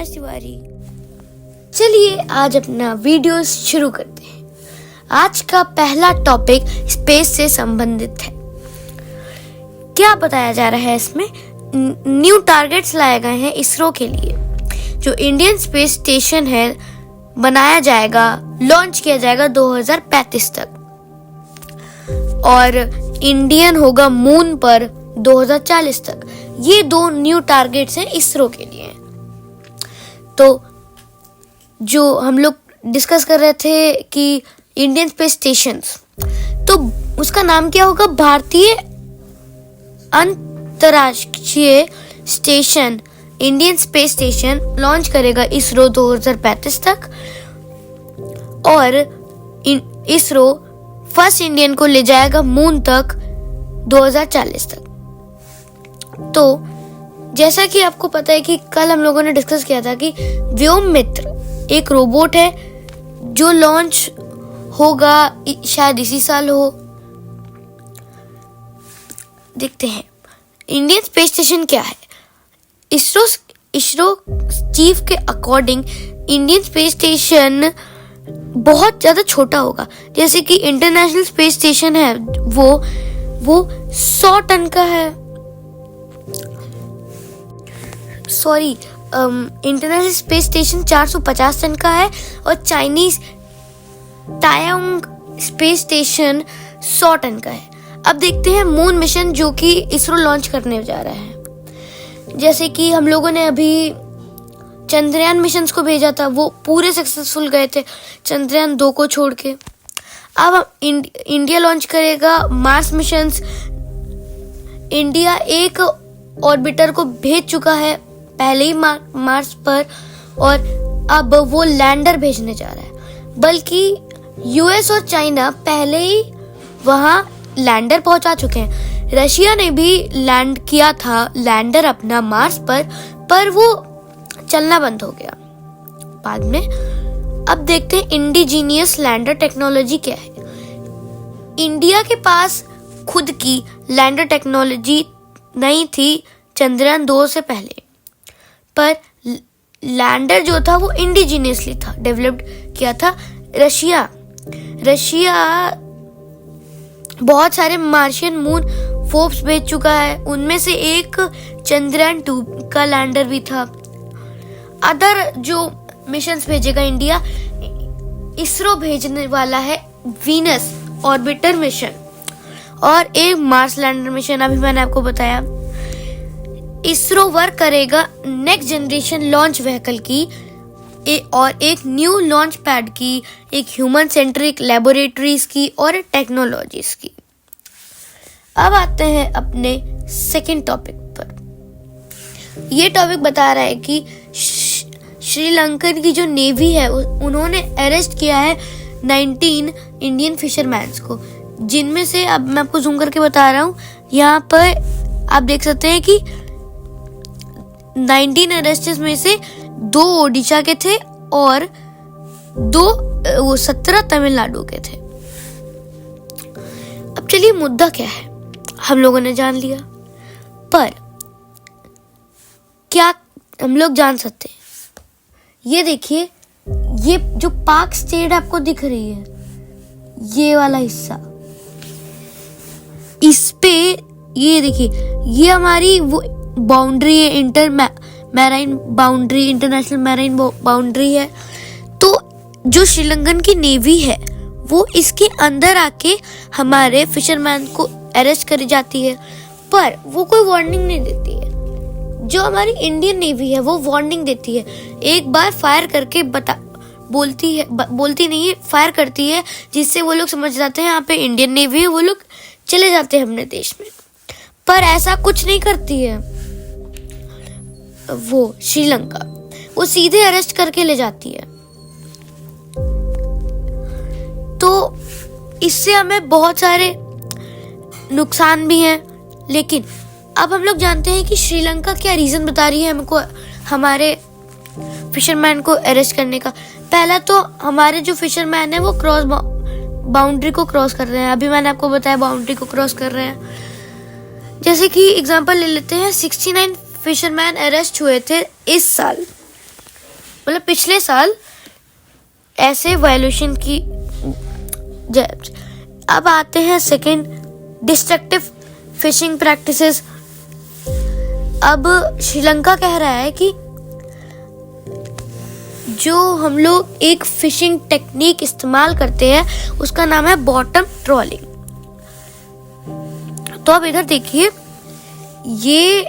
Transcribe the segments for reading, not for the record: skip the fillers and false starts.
आकाश तिवारी। चलिए आज अपना वीडियो शुरू करते हैं। आज का पहला टॉपिक स्पेस से संबंधित है। क्या बताया जा रहा है इसमें? न्यू टारगेट्स लाए गए हैं इसरो के लिए। जो इंडियन स्पेस स्टेशन है बनाया जाएगा, लॉन्च किया जाएगा 2035 तक, और इंडियन होगा मून पर 2040 तक। ये दो न्यू टारगेट्स हैं इसरो के लिए। तो जो हम लोग डिस्कस कर रहे थे कि इंडियन स्पेस स्टेशन, तो उसका नाम क्या होगा? भारतीय अंतर्राष्ट्रीय station, Indian space station launch करेगा इसरो 2035 तक, और इसरो फर्स्ट इंडियन को ले जाएगा मून तक 2040 तक। तो जैसा कि आपको पता है कि कल हम लोगों ने डिस्कस किया था कि व्योम मित्र एक रोबोट है जो लॉन्च होगा शायद इसी साल हो। देखते हैं इंडियन स्पेस स्टेशन क्या है। इसरो चीफ के अकॉर्डिंग इंडियन स्पेस स्टेशन बहुत ज्यादा छोटा होगा। जैसे कि इंटरनेशनल स्पेस स्टेशन है वो 100 टन का है। इंटरनेशनल स्पेस स्टेशन 450 टन का है, और चाइनीज तायोंग स्पेस स्टेशन 100 टन का है। अब देखते हैं मून मिशन जो कि इसरो लॉन्च करने जा रहा है। जैसे कि हम लोगों ने अभी चंद्रयान मिशन को भेजा था, वो पूरे सक्सेसफुल गए थे चंद्रयान 2 को छोड़ के। अब इंडिया लॉन्च करेगा मार्स मिशन। इंडिया एक ऑर्बिटर को भेज चुका है पहले ही मार्स पर, और अब वो लैंडर भेजने जा रहा है। बल्कि यूएस और चाइना पहले ही वहां लैंडर पहुंचा चुके हैं। रशिया ने भी लैंड किया था लैंडर अपना मार्स पर वो चलना बंद हो गया बाद में। अब देखते हैं इंडिजीनियस लैंडर टेक्नोलॉजी क्या है। इंडिया के पास खुद की लैंडर टेक्नोलॉजी नहीं थी चंद्रयान 2 से पहले, पर लैंडर जो था वो इंडिजीनियसली था, डेवलप्ड किया था। रशिया बहुत सारे मार्शियन मून फोर्ब्स भेज चुका है, उनमें से एक चंद्रयान 2 का लैंडर भी था। अदर जो मिशंस भेजेगा इंडिया, इसरो भेजने वाला है वीनस ऑर्बिटर मिशन और एक मार्स लैंडर मिशन। अभी मैंने आपको बताया इसरो वर्क करेगा नेक्स्ट जनरेशन लॉन्च व्हीकल की और एक न्यू लॉन्च पैड की, एक ह्यूमन सेंट्रिक लेबोरेटरीज की और टेक्नोलॉजीज की। अब आते हैं अपने सेकंड टॉपिक पर। यह टॉपिक बता रहा है कि श्रीलंकन की जो नेवी है उन्होंने अरेस्ट किया है 19 इंडियन फिशरमैन्स को, जिनमें से अब मैं आपको जूम करके बता रहा हूँ। यहाँ पर आप देख सकते हैं कि 19 अरेस्ट्स में से 2 ओडिशा के थे और 17 तमिलनाडु के थे। अब चलिए मुद्दा क्या है हम लोगों ने जान लिया, पर क्या हम लोग जान सकते हैं? ये देखिए, ये जो पाक स्टेट आपको दिख रही है, ये वाला हिस्सा, इस पे ये देखिए, ये हमारी वो बाउंड्री है, marine boundary, international marine boundary है। तो जो श्रीलंकन की नेवी है वो इसके अंदर आके हमारे फिशरमैन को अरेस्ट करी जाती है, पर वो कोई वार्निंग नहीं देती है। जो हमारी इंडियन नेवी है वो वार्निंग देती है, एक बार फायर करके बोलती नहीं है, फायर करती है, जिससे वो लोग समझ जाते हैं यहाँ पे इंडियन नेवी है, वो लोग चले जाते हैं अपने देश में। पर ऐसा कुछ नहीं करती है वो श्रीलंका, वो सीधे अरेस्ट करके ले जाती है। तो इससे हमें बहुत सारे नुकसान भी हैं। लेकिन अब हम लोग जानते हैं कि श्रीलंका क्या रीजन बता रही है हमको हमारे फिशरमैन को अरेस्ट करने का। पहला तो हमारे जो फिशरमैन है वो बाउंड्री को क्रॉस कर रहे हैं। अभी मैंने आपको बताया बाउंड्री को क्रॉस कर रहे हैं। जैसे कि एग्जांपल ले लेते हैं, 69 फिशरमैन अरेस्ट हुए थे इस साल मतलब पिछले साल ऐसे वायलेशन की। अब आते हैं सेकंड, डिस्ट्रक्टिव फिशिंग प्रैक्टिसेस। अब श्रीलंका कह रहा है कि जो हम लोग एक फिशिंग टेक्निक इस्तेमाल करते हैं उसका नाम है बॉटम ट्रॉलिंग। तो अब इधर देखिए, ये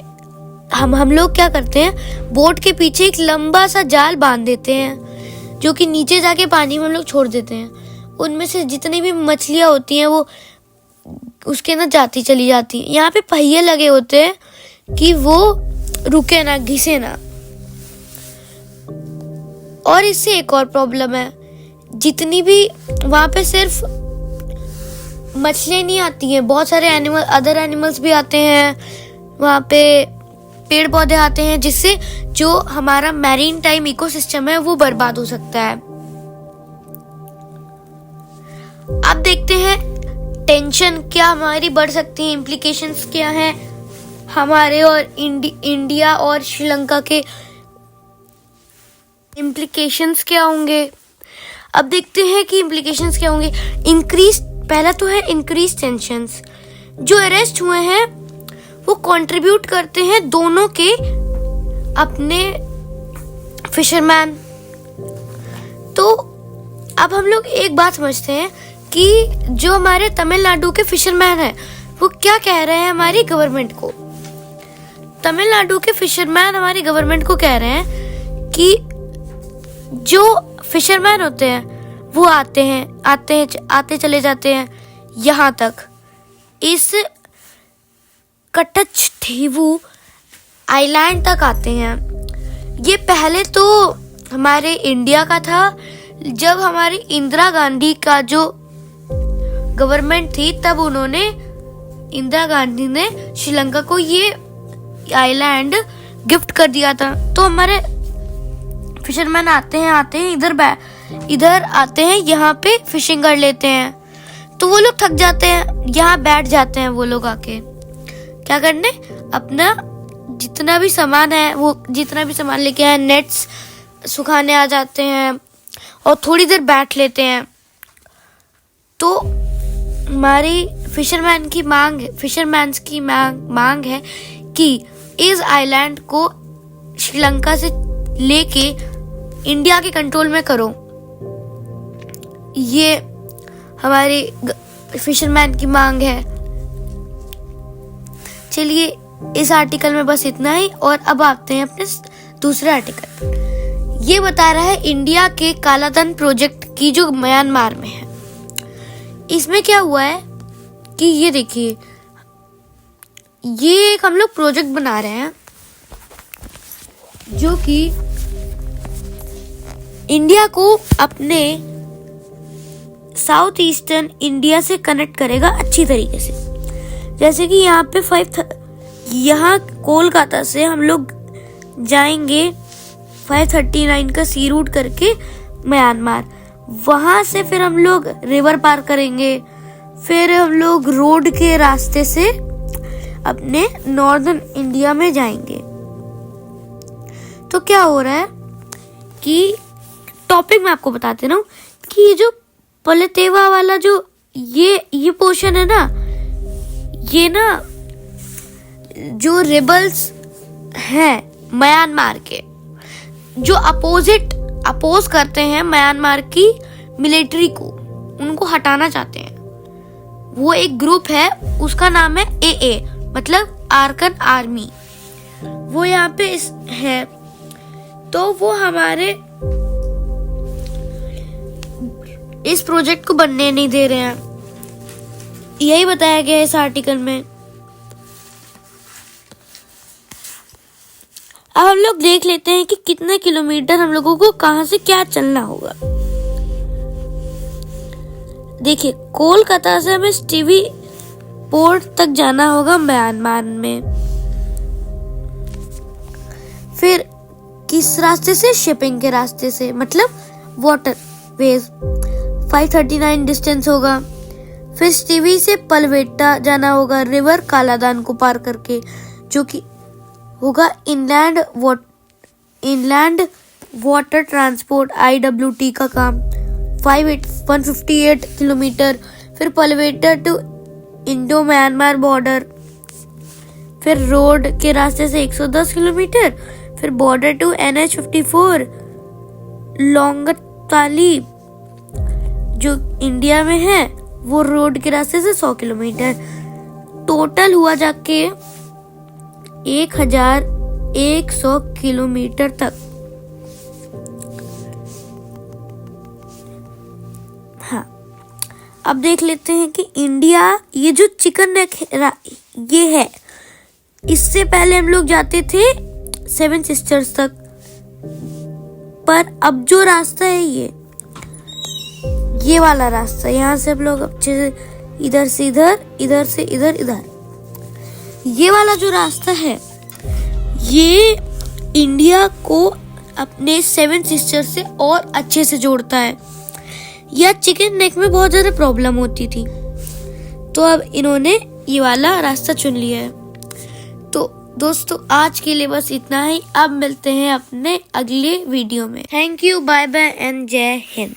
हम लोग क्या करते हैं, बोट के पीछे एक लंबा सा जाल बांध देते हैं जो कि नीचे जाके पानी में हम लोग छोड़ देते हैं। उनमें से जितनी भी मछलियां होती हैं वो उसके अंदर जाती चली जाती हैं। यहाँ पे पहिए लगे होते हैं कि वो रुके ना, घिसे ना। और इससे एक और प्रॉब्लम है, जितनी भी वहां पे सिर्फ मछलियां नहीं आती हैं, बहुत सारे अदर एनिमल्स भी आते हैं वहां पे, पेड़ पौधे आते हैं, जिससे जो हमारा मैरीन टाइम इकोसिस्टम है वो बर्बाद हो सकता है। अब देखते हैं टेंशन क्या हमारी बढ़ सकती है, इम्प्लीकेशंस क्या हैं हमारे और इंडिया और श्रीलंका के इम्प्लीकेशंस क्या होंगे। अब देखते हैं कि इम्प्लीकेशंस क्या होंगे। पहला तो है इंक्रीज टेंशंस। जो अरेस्ट हुए हैं वो कंट्रीब्यूट करते हैं दोनों के अपने फिशरमैन। तो अब हम लोग एक बात समझते हैं कि जो हमारे तमिलनाडु के फिशरमैन हैं वो क्या कह रहे हैं हमारी गवर्नमेंट को। तमिलनाडु के फिशरमैन हमारी गवर्नमेंट को कह रहे हैं कि जो फिशरमैन होते हैं वो आते चले जाते हैं यहाँ तक, इस कटचथीवु आइलैंड तक आते हैं। ये पहले तो हमारे इंडिया का था। जब हमारी इंदिरा गांधी का जो गवर्नमेंट थी तब इंदिरा गांधी ने श्रीलंका को ये आइलैंड गिफ्ट कर दिया था। तो हमारे फिशरमैन आते हैं इधर आते हैं, यहाँ पे फिशिंग कर लेते हैं। तो वो लोग थक जाते हैं, यहाँ बैठ जाते हैं वो लोग आके क्या करने, अपना जितना भी सामान लेके आए, नेट्स सुखाने आ जाते हैं और थोड़ी देर बैठ लेते हैं। तो हमारी फिशरमैन की मांग है कि इस आइलैंड को श्रीलंका से लेके इंडिया के कंट्रोल में करो। ये हमारी फिशरमैन की मांग है। चलिए, इस आर्टिकल में बस इतना ही। और अब आते हैं अपने दूसरे आर्टिकल। ये बता रहा है इंडिया के कालाधन प्रोजेक्ट की जो म्यांमार में है। इसमें क्या हुआ है कि ये देखिए, ये एक हम लोग प्रोजेक्ट बना रहे हैं जो कि इंडिया को अपने साउथ ईस्टर्न इंडिया से कनेक्ट करेगा अच्छी तरीके से। जैसे कि यहाँ पे यहाँ कोलकाता से हम लोग जाएंगे 539 का सी रूट करके म्यांमार। वहां से फिर हम लोग रिवर पार करेंगे, फिर हम लोग रोड के रास्ते से अपने नॉर्दर्न इंडिया में जाएंगे। तो क्या हो रहा है कि टॉपिक मैं आपको बताते रहूं कि ये जो पलतेवा वाला जो ये पोर्शन है ना, ये ना जो रिबल्स हैं म्यांमार के, जो अपोज करते हैं म्यांमार की मिलिट्री को, उनको हटाना चाहते हैं। वो एक ग्रुप है, उसका नाम है AA, मतलब आरकन आर्मी। वो यहाँ पे है। तो वो हमारे इस प्रोजेक्ट को बनने नहीं दे रहे हैं, यही बताया गया है इस आर्टिकल में। अब हम लोग देख लेते हैं कि कितने किलोमीटर हम लोगों को कहां से क्या चलना होगा। देखिए, कोलकाता से हमें स्टीवी पोर्ट तक जाना होगा म्यांमार में। फिर किस रास्ते से? शिपिंग के रास्ते से, मतलब वाटर वेज। 539 डिस्टेंस होगा। फिर स्टीवी से पलवेट्टा जाना होगा, रिवर कालादान को पार करके, जो कि होगा इनलैंड वाटर ट्रांसपोर्ट IWT का काम 158 किलोमीटर, फिर पलवेटर टू इंडो म्यांमार बॉर्डर, फिर रोड के रास्ते से 110 किलोमीटर, फिर बॉर्डर टू NH54 लोंगताली जो इंडिया में है वो रोड के रास्ते से 100 किलोमीटर। टोटल हुआ जाके 1100 किलोमीटर तक। हाँ, अब देख लेते हैं कि इंडिया, ये जो चिकन नेक ये है, इससे पहले हम लोग जाते थे 7 सिस्टर्स तक, पर अब जो रास्ता है ये वाला रास्ता, यहाँ से हम लोग अच्छे से इधर से इधर, इधर से इधर, इधर, ये वाला जो रास्ता है ये इंडिया को अपने 7 सिस्टर्स से और अच्छे से जोड़ता है। यह चिकन नेक में बहुत ज़्यादा प्रॉब्लम होती थी, तो अब इन्होंने ये वाला रास्ता चुन लिया है। तो दोस्तों आज के लिए बस इतना ही। अब मिलते हैं अपने अगले वीडियो में। Thank you, bye bye and जय हिंद।